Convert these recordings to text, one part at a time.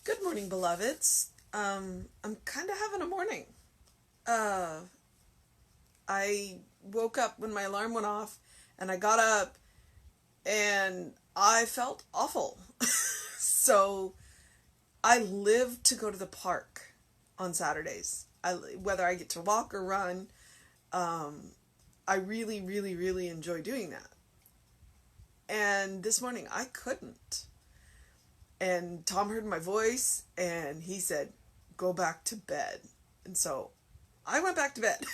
Good morning, beloveds. I'm kind of having a morning. Uh, I woke up when my alarm went off, and I got up, and I felt awful. So I live to go to the park on Saturdays. Whether I get to walk or run, um, I really, really, really enjoy doing that. And this morning I couldn't. And Tom heard my voice, and he said, "Go back to bed." And so I went back to bed.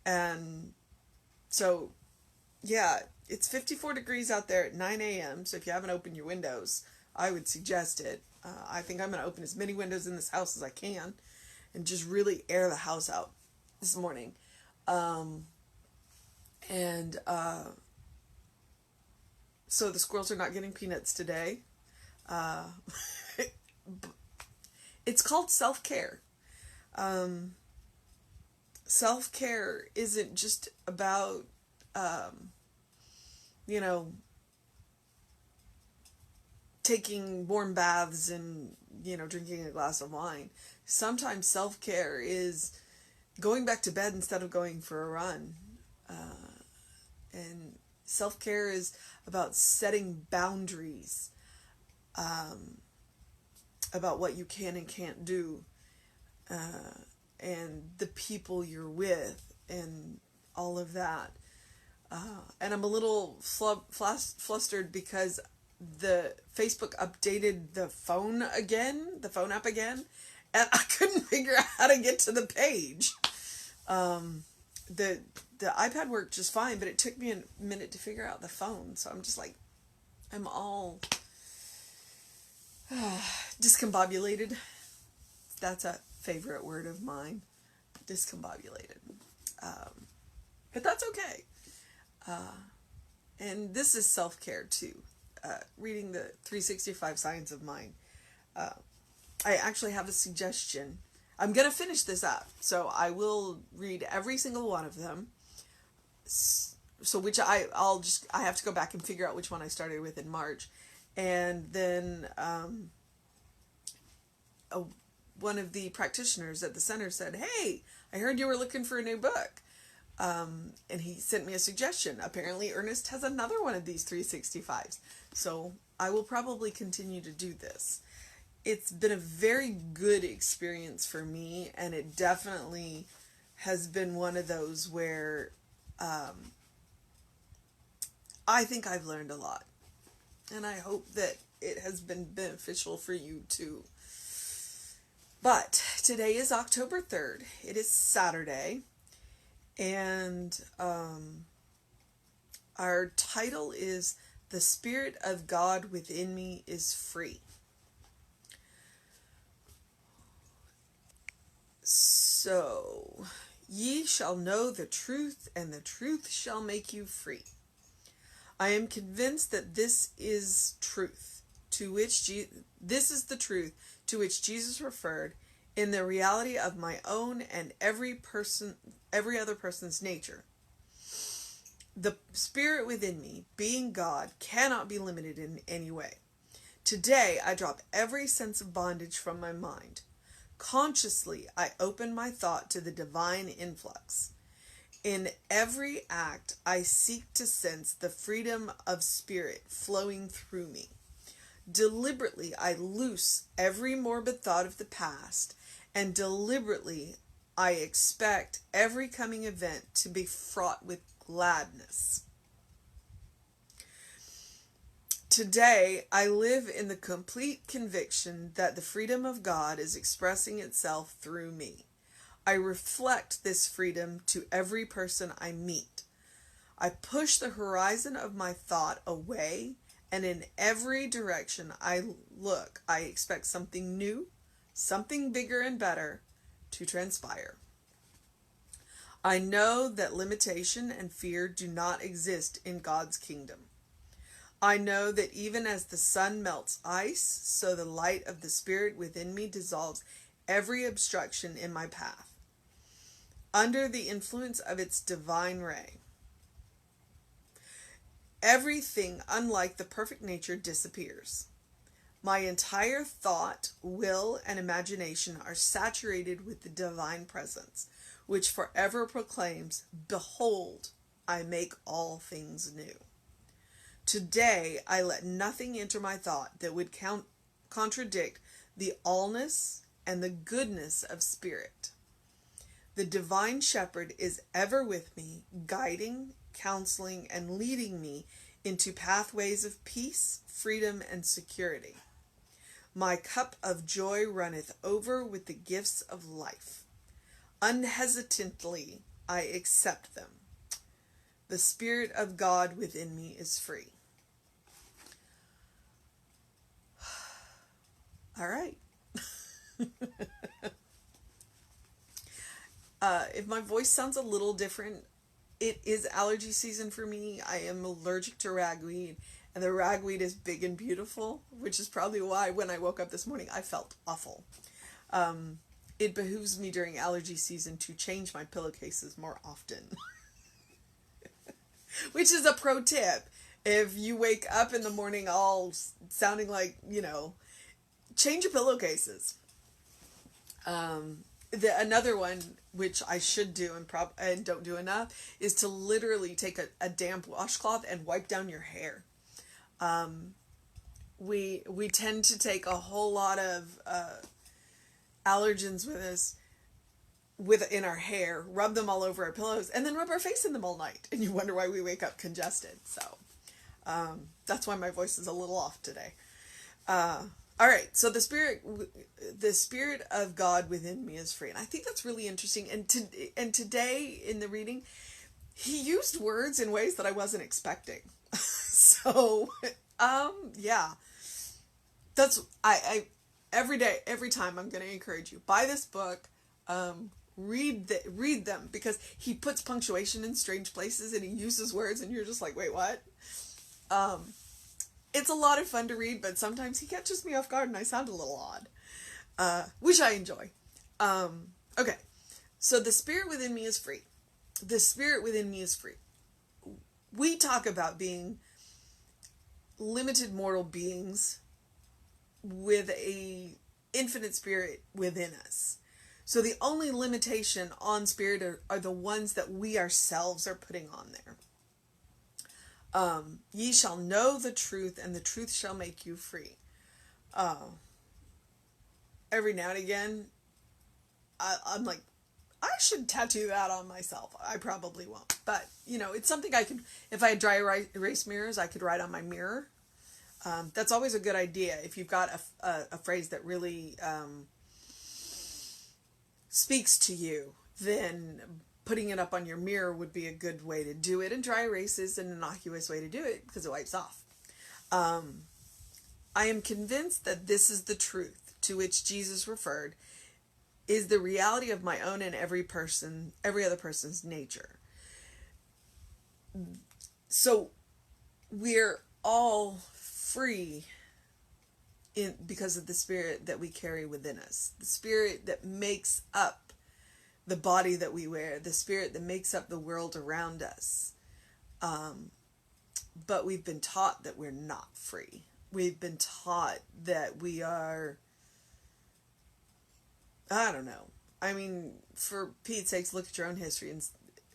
And so, yeah, it's 54 degrees out there at 9 a.m. So if you haven't opened your windows, I would suggest it. I think I'm going to open as many windows in this house as I can and just really air the house out this morning. Um, and so the squirrels are not getting peanuts today. Uh, it's called self-care. Um, Self-care isn't just about, um, you know, taking warm baths and, drinking a glass of wine. Sometimes self-care is going back to bed instead of going for a run. And self-care is about setting boundaries, um, about what you can and can't do, and the people you're with, and all of that. And I'm a little flustered because the Facebook updated the phone app again, and I couldn't figure out how to get to the page. The the iPad worked just fine, but it took me a minute to figure out the phone. So I'm just like, I'm all discombobulated. That's a favorite word of mine, discombobulated. But that's okay. And this is self-care too. Reading the 365 Science of Mind. I actually have a suggestion. I'm going to finish this up, so I will read every single one of them. So which I have to go back and figure out which one I started with in March. And then one of the practitioners at the center said, "Hey, I heard you were looking for a new book." And he sent me a suggestion. Apparently Ernest has another one of these 365s. So I will probably continue to do this. It's been a very good experience for me, and it definitely has been one of those where I think I've learned a lot. And I hope that it has been beneficial for you too. But today is October 3rd. It is Saturday. And our title is "The Spirit of God Within Me is Free." So, ye shall know the truth, and the truth shall make you free. I am convinced that this is truth, this is the truth to which Jesus referred in the reality of my own and every other person's nature. The spirit within me, being God, cannot be limited in any way. Today, I drop every sense of bondage from my mind. Consciously, I open my thought to the divine influx. In every act, I seek to sense the freedom of spirit flowing through me. Deliberately, I loose every morbid thought of the past, and deliberately, I expect every coming event to be fraught with gladness. Today, I live in the complete conviction that the freedom of God is expressing itself through me. I reflect this freedom to every person I meet. I push the horizon of my thought away, and in every direction I look, I expect something new, something bigger and better to transpire. I know that limitation and fear do not exist in God's kingdom. I know that even as the sun melts ice, so the light of the Spirit within me dissolves every obstruction in my path. Under the influence of its divine ray, everything unlike the perfect nature disappears. My entire thought, will, and imagination are saturated with the divine presence, which forever proclaims, "Behold, I make all things new." Today, I let nothing enter my thought that would contradict the allness and the goodness of spirit. The divine shepherd is ever with me, guiding, counseling, and leading me into pathways of peace, freedom, and security. My cup of joy runneth over with the gifts of life. Unhesitantly, I accept them. The Spirit of God within me is free. All right. If my voice sounds a little different, it is allergy season for me. I am allergic to ragweed, and the ragweed is big and beautiful, which is probably why when I woke up this morning, I felt awful. It behooves me during allergy season to change my pillowcases more often. Which is a pro tip. If you wake up in the morning all sounding like, change your pillowcases. Another one, which I should do and don't do enough, is to literally take a damp washcloth and wipe down your hair. We tend to take a whole lot of allergens with us in our hair, rub them all over our pillows, and then rub our face in them all night, and you wonder why we wake up congested. So that's why my voice is a little off today. All right, so the spirit of God within me is free, and I think that's really interesting. And today in the reading, he used words in ways that I wasn't expecting. So yeah, that's I every day, every time I'm going to encourage you, buy this book, read them, because he puts punctuation in strange places and he uses words, and you're just like, wait, what? It's a lot of fun to read, but sometimes he catches me off guard and I sound a little odd, which I enjoy. Okay, so the spirit within me is free. The spirit within me is free. We talk about being limited mortal beings with a infinite spirit within us. So the only limitation on spirit are the ones that we ourselves are putting on there. Ye shall know the truth, and the truth shall make you free. Every now and again, I'm like, I should tattoo that on myself. I probably won't. But, it's something I could, if I had dry erase mirrors, I could write on my mirror. That's always a good idea. If you've got a phrase that really speaks to you, then putting it up on your mirror would be a good way to do it. And dry erase is an innocuous way to do it because it wipes off. I am convinced that this is the truth to which Jesus referred, is the reality of my own and every other person's nature. So we're all free because of the spirit that we carry within us, the spirit that makes up the body that we wear, the spirit that makes up the world around us. But we've been taught that we're not free. We've been taught that we are, I don't know. I mean, for Pete's sakes, look at your own history and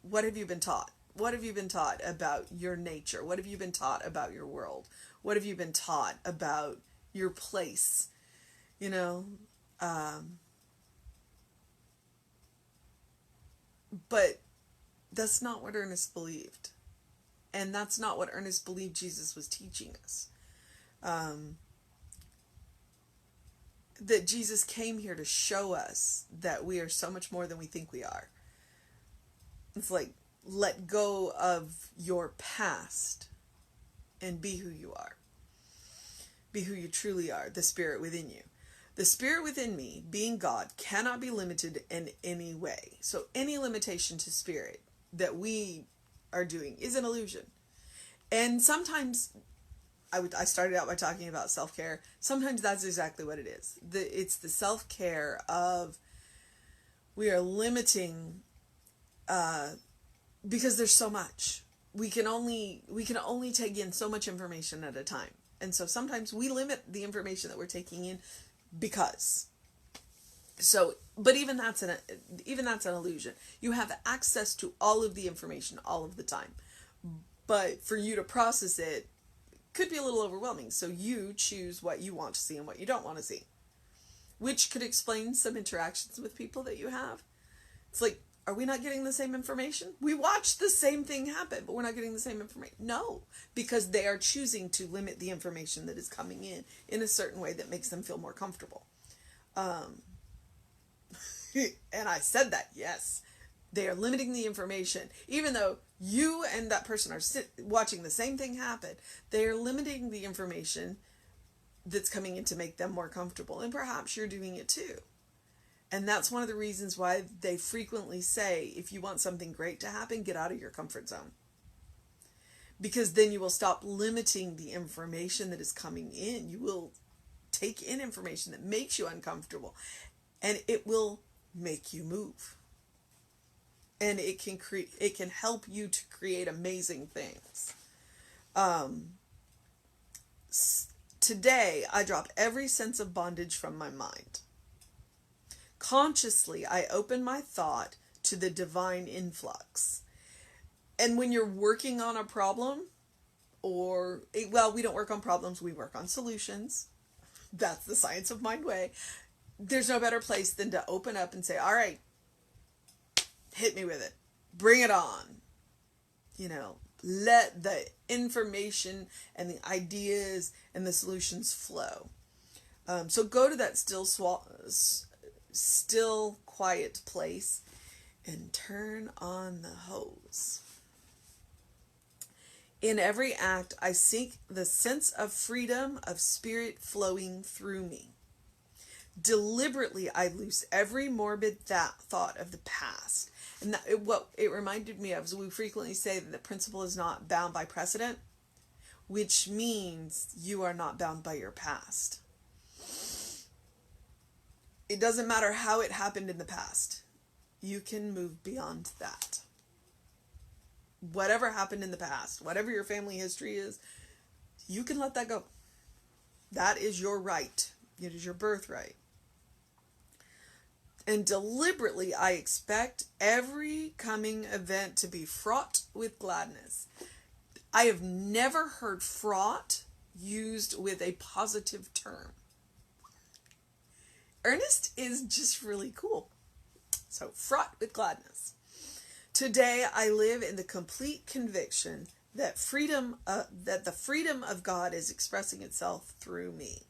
what have you been taught? What have you been taught about your nature? What have you been taught about your world? What have you been taught about your place? But that's not what Ernest believed. And that's not what Ernest believed Jesus was teaching us. That Jesus came here to show us that we are so much more than we think we are. It's like, let go of your past and be who you are. Be who you truly are, the spirit within you. The spirit within me, being God, cannot be limited in any way. So any limitation to spirit that we are doing is an illusion. And sometimes, I started out by talking about self-care. Sometimes that's exactly what it is. It's the self-care of, we are limiting, because there's so much. We can only take in so much information at a time. And so sometimes we limit the information that we're taking in because. So, but even that's an illusion. You have access to all of the information all of the time. But for you to process it could be a little overwhelming. So you choose what you want to see and what you don't want to see, which could explain some interactions with people that you have. It's like, are we not getting the same information? We watch the same thing happen, but we're not getting the same information. No, because they are choosing to limit the information that is coming in a certain way that makes them feel more comfortable. And I said that, yes. They are limiting the information. Even though you and that person are watching the same thing happen, they are limiting the information that's coming in to make them more comfortable. And perhaps you're doing it too. And that's one of the reasons why they frequently say, if you want something great to happen, get out of your comfort zone. Because then you will stop limiting the information that is coming in. You will take in information that makes you uncomfortable. And it will make you move. And it can help you to create amazing things. Today, I drop every sense of bondage from my mind. Consciously, I open my thought to the divine influx. And when you're working on a problem, we don't work on problems, we work on solutions. That's the Science of Mind way. There's no better place than to open up and say, all right, hit me with it. Bring it on. Let the information and the ideas and the solutions flow. So go to that still quiet place and turn on the hose. In every act, I seek the sense of freedom of spirit flowing through me. Deliberately, I loose every morbid thought of the past. And what it reminded me of is we frequently say that the principle is not bound by precedent, which means you are not bound by your past. It doesn't matter how it happened in the past. You can move beyond that. Whatever happened in the past, whatever your family history is, you can let that go. That is your right. It is your birthright. And deliberately, I expect every coming event to be fraught with gladness. I have never heard fraught used with a positive term. Earnest is just really cool. So, fraught with gladness. Today, I live in the complete conviction that the freedom of God is expressing itself through me.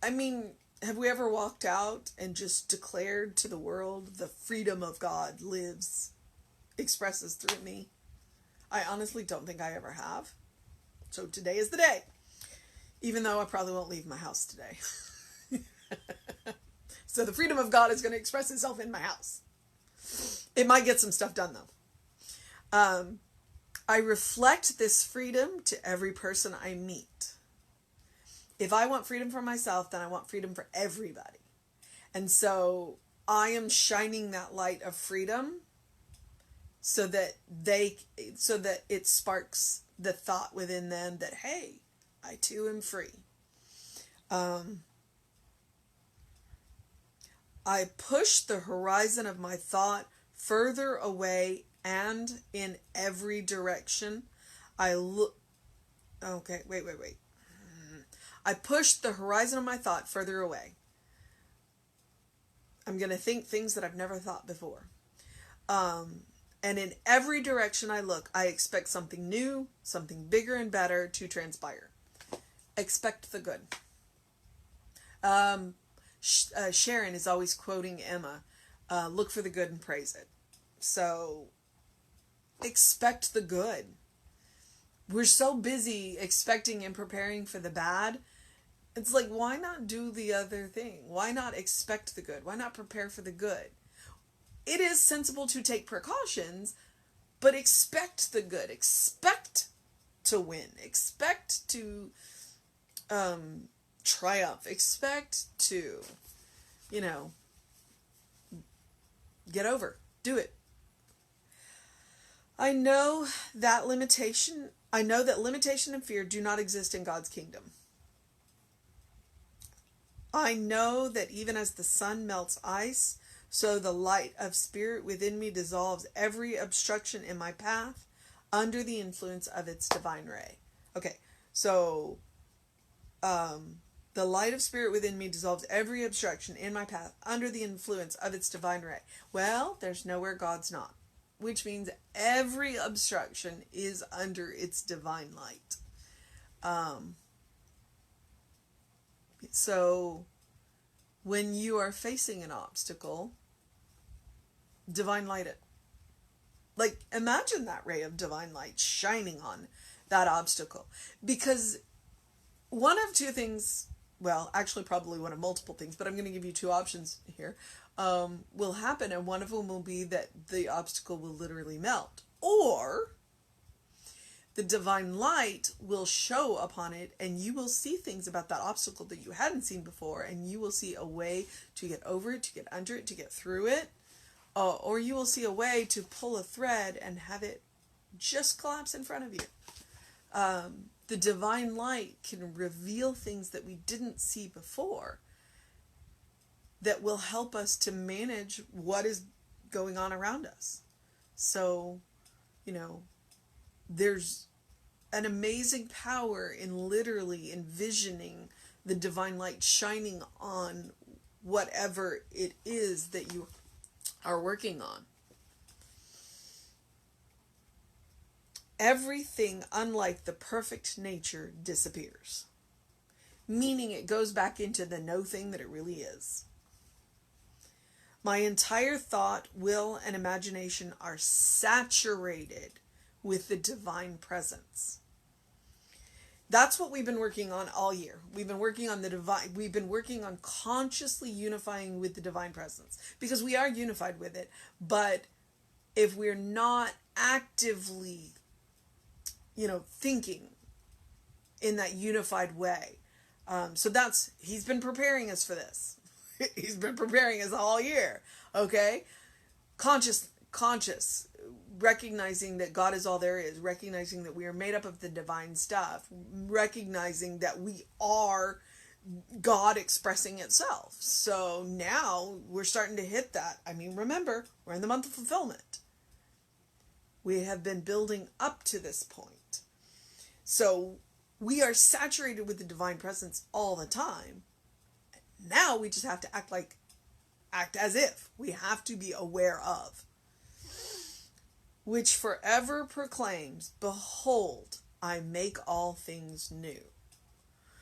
I mean, have we ever walked out and just declared to the world, the freedom of God expresses through me? I honestly don't think I ever have. So today is the day. Even though I probably won't leave my house today. So the freedom of God is going to express itself in my house. It might get some stuff done though. I reflect this freedom to every person I meet. If I want freedom for myself, then I want freedom for everybody. And so I am shining that light of freedom so that it sparks the thought within them that, hey, I too am free. I push the horizon of my thought further away and in every direction. Okay, wait. I push the horizon of my thought further away. I'm going to think things that I've never thought before. And in every direction I look, I expect something new, something bigger and better to transpire. Expect the good. Sharon is always quoting Emma, look for the good and praise it. So expect the good. We're so busy expecting and preparing for the bad. It's like, why not do the other thing? Why not expect the good? Why not prepare for the good? It is sensible to take precautions, but expect the good. Expect to win. Expect to triumph. Expect to, get over. Do it. I know that limitation I know that limitation and fear do not exist in God's kingdom. I know that even as the sun melts ice, so the light of spirit within me dissolves every obstruction in my path under the influence of its divine ray. Okay, so the light of spirit within me dissolves every obstruction in my path under the influence of its divine ray. Well, there's nowhere God's not, which means every obstruction is under its divine light. So when you are facing an obstacle, divine light it. Like, imagine that ray of divine light shining on that obstacle. Because one of two things, well, actually probably one of multiple things, but I'm going to give you two options here, will happen. And one of them will be that the obstacle will literally melt. Or the divine light will show upon it, and you will see things about that obstacle that you hadn't seen before, and you will see a way to get over it, to get under it, to get through it, or you will see a way to pull a thread and have it just collapse in front of you. The divine light can reveal things that we didn't see before that will help us to manage what is going on around us. So, there's an amazing power in literally envisioning the divine light shining on whatever it is that you are working on. Everything unlike the perfect nature disappears, meaning it goes back into the no thing that it really is. My entire thought, will, and imagination are saturated with the divine presence. That's what we've been working on all year. We've been working on the divine. We've been working on consciously unifying with the divine presence, because we are unified with it. But if we're not actively, thinking in that unified way, he's been preparing us for this. He's been preparing us all year. Okay, conscious, recognizing that God is all there is, recognizing that we are made up of the divine stuff, recognizing that we are God expressing itself. So now we're starting to hit that. Remember, we're in the month of fulfillment. We have been building up to this point. So we are saturated with the divine presence all the time. Now we just have to act as if. We have to be aware of. Which forever proclaims, behold, I make all things new.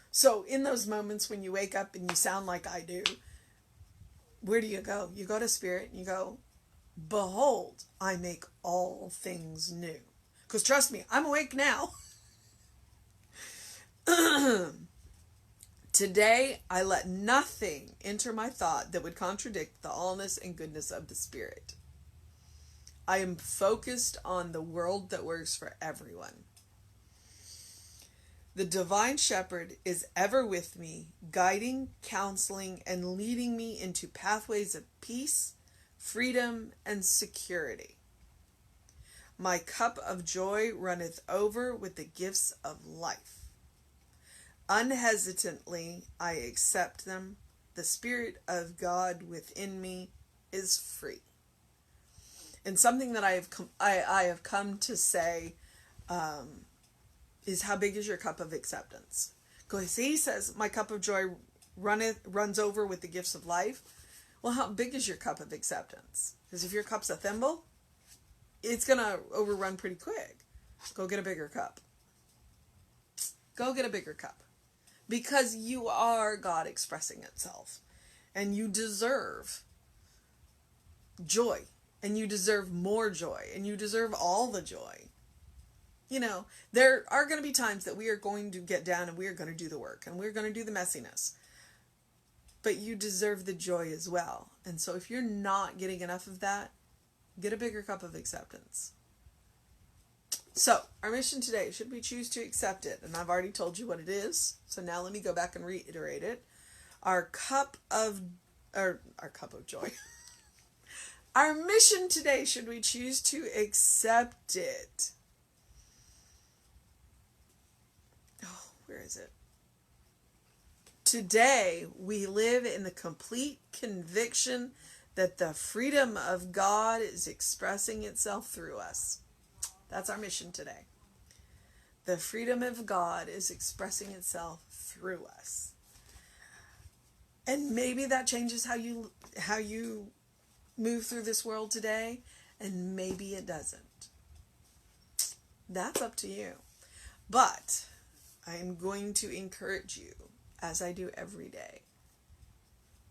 So in those moments when you wake up and you sound like I do, where do you go? You go to Spirit and you go, behold, I make all things new. Because trust me, I'm awake now. Today, I let nothing enter my thought that would contradict the allness and goodness of the Spirit. I am focused on the world that works for everyone. The divine shepherd is ever with me, guiding, counseling, and leading me into pathways of peace, freedom, and security. My cup of joy runneth over with the gifts of life. Unhesitantly, I accept them. The Spirit of God within me is free. And something that I have come to say is, how big is your cup of acceptance? Because he says, my cup of joy runs over with the gifts of life. Well, how big is your cup of acceptance? Because if your cup's a thimble, it's going to overrun pretty quick. Go get a bigger cup. Go get a bigger cup. Because you are God expressing itself. And you deserve joy. And you deserve more joy. And you deserve all the joy. There are going to be times that we are going to get down and we are going to do the work. And we're going to do the messiness. But you deserve the joy as well. And so if you're not getting enough of that, get a bigger cup of acceptance. So, our mission today, should we choose to accept it? And I've already told you what it is. So now let me go back and reiterate it. Our cup of joy. Our mission today, should we choose to accept it, Where is it? Today, we live in the complete conviction that the freedom of God is expressing itself through us. That's our mission today. The freedom of God is expressing itself through us. And maybe that changes how you move through this world today, and maybe it doesn't. That's up to you. But I'm going to encourage you, as I do every day.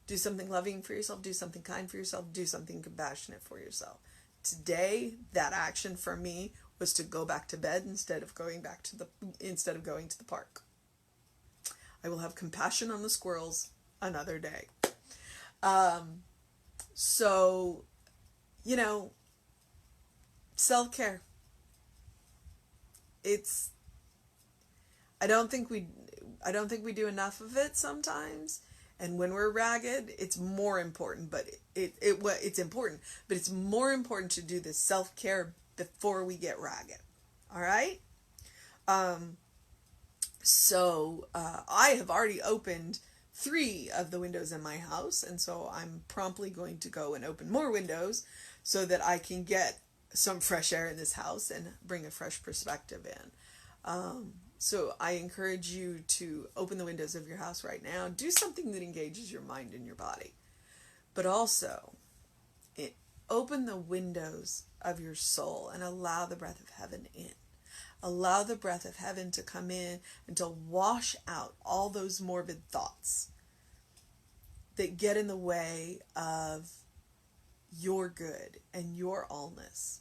Do something loving for yourself, do something kind for yourself, do something compassionate for yourself. Today, that action for me was to go back to bed instead of going to the park. I will have compassion on the squirrels another day. So, self-care. I don't think we do enough of it sometimes. And when we're ragged, it's more important, but it's important, but it's more important to do the self-care before we get ragged. All right? So I have already opened 3 of the windows in my house, and so I'm promptly going to go and open more windows so that I can get some fresh air in this house and bring a fresh perspective in. So I encourage you to open the windows of your house right now. Do something that engages your mind and your body. But also, open the windows of your soul and allow the breath of heaven in. Allow the breath of heaven to come in and to wash out all those morbid thoughts that get in the way of your good and your allness.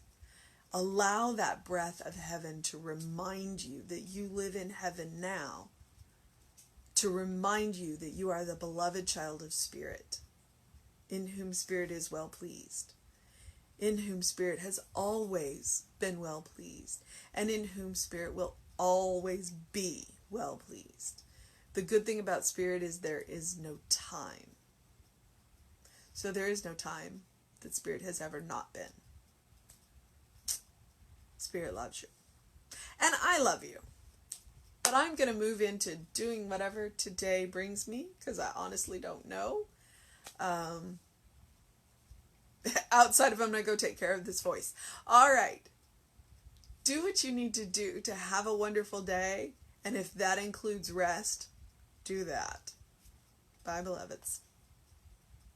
Allow that breath of heaven to remind you that you live in heaven now, to remind you that you are the beloved child of Spirit, in whom Spirit is well pleased, in whom Spirit has always been well pleased, and in whom Spirit will always be well pleased. The good thing about Spirit is there is no time. So there is no time that Spirit has ever not been. Spirit loves you. And I love you. But I'm going to move into doing whatever today brings me, because I honestly don't know. Outside of I'm going to go take care of this voice. All right. Do what you need to do to have a wonderful day. And if that includes rest, do that. Bye, beloveds.